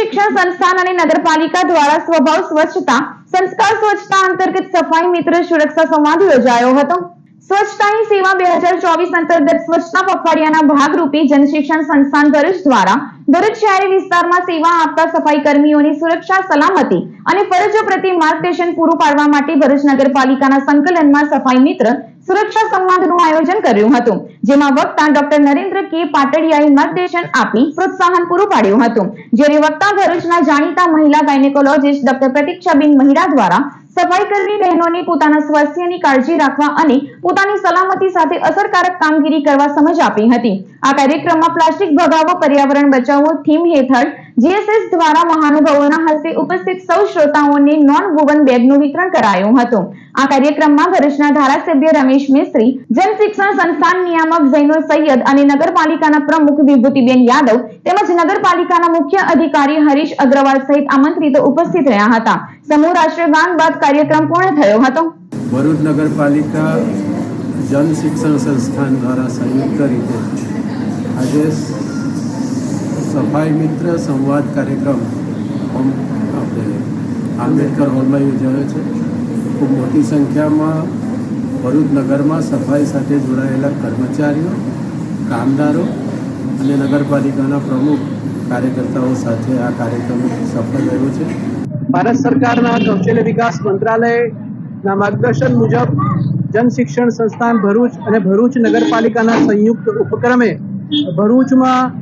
શિક્ષણ સંસ્થાન અને નગરપાલિકા દ્વારા સ્વભાવ સ્વચ્છતા સંસ્કાર સ્વચ્છતા અંતર્ગત સફાઈ મિત્ર સુરક્ષા સંવાદ યોજાયો હતો। સ્વચ્છતા હી સેવા 2024 અંતર્ગત સ્વચ્છતા પખવાડિયાના ભાગરૂપે જનશિક્ષણ સંસ્થાન ભરૂચ દ્વારા ભરૂચ શહેરી વિસ્તારમાં સેવા આપતા સફાઈ કર્મીઓની સુરક્ષા સલામતી અને ફરજો પ્રત્યે માર્ગદર્શન પૂરું પાડવા માટે ભરૂચ નગરપાલિકાના સંકલનમાં સફાઈ મિત્ર સુરક્ષા સંવાદનું આયોજન કર્યું હતું, જેમાં વક્તા ડોક્ટર નરેન્દ્ર કે પાટડિયાએ માર્ગદર્શન આપી પ્રોત્સાહન પૂરું પાડ્યું હતું। જ્યારે વક્તા ભરૂચના જાણીતા મહિલા ગાયનેકોલોજિસ્ટ ડોક્ટર પ્રતીક્ષાબેન મહિડા દ્વારા સફાઈ કર્મી બહેનોને પોતાના સ્વાસ્થ્યની કાળજી રાખવા અને પોતાની સલામતી સાથે અસરકારક કામગીરી કરવા સમજ આપી હતી। આ કાર્યક્રમમાં પ્લાસ્ટિક ભગાવો પર્યાવરણ બચાવો થીમ હેઠળ જીએસએસ દ્વારા મહાનુભાવોના હસ્તે ઉપસ્થિત સૌ શ્રોતાઓને નોન વુવન બેગનું વિતરણ કરાયું હતું। આ કાર્યક્રમમાં ભરૂચના ધારાસભ્ય રમેશ મિસ્ત્રી, જનશિક્ષણ સંસ્થાન નિયામક ઝૈનુલ સૈયદ અને નગરપાલિકાના પ્રમુખ વિભૂતિબેન યાદવ તેમજ નગરપાલિકાના મુખ્ય અધિકારી હરીશ અગ્રવાલ સહિત આમંત્રિતો ઉપસ્થિત રહ્યા હતા। સમૂહ રાષ્ટ્રગાન બાદ કાર્યક્રમ પૂર્ણ થયો હતો। ભરૂચ નગરપાલિકા જન શિક્ષણ સંસ્થાન દ્વારા સંયુક્ત રીતે આજે સફાઈ મિત્ર સંવાદ કાર્યક્રમ આપણે આંબેડકર હોલમાં યોજાયો છે। ખૂબ મોટી સંખ્યામાં ભરૂચ નગરમાં સફાઈ સાથે જોડાયેલા કર્મચારીઓ, કામદારો અને નગરપાલિકાના પ્રમુખ કાર્યકર્તાઓ સાથે આ કાર્યક્રમ સફળ રહ્યો છે। ભારત સરકારના કૌશલ્ય વિકાસ મંત્રાલયના માર્ગદર્શન મુજબ જન શિક્ષણ સંસ્થાન ભરૂચ અને ભરૂચ નગરપાલિકાના સંયુક્ત ઉપક્રમે ભરૂચમાં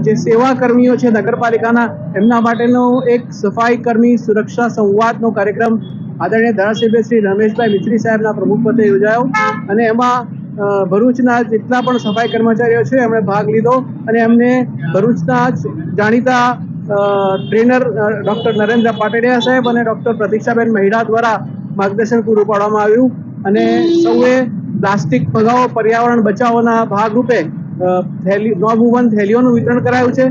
જે સેવા કર્મીઓ છે નગરપાલિકાના એમના માટેનો એક સફાઈ કર્મી સુરક્ષા સંવાદનો કાર્યક્રમ આદરણીય ધારાસભ્ય શ્રી રમેશભાઈ મિસ્ત્રી સાહેબના પ્રમુખપદે યોજાયો અને એમાં ભરૂચના જેટલા પણ સફાઈ કર્મચારીઓ છે એમણે ભાગ લીધો અને એમને ભરૂચના જાણીતા ટ્રેનર ડોક્ટર નરેન્દ્ર પાટડિયા સાહેબ અને ડોક્ટર પ્રતીક્ષાબેન મહિડા દ્વારા માર્ગદર્શન પૂરું પાડવામાં આવ્યું અને સૌએ પ્લાસ્ટિક ભગાવો પર્યાવરણ બચાવોના ભાગરૂપે નોન વુવન થેલીઓનું વિતરણ કરાયું છે।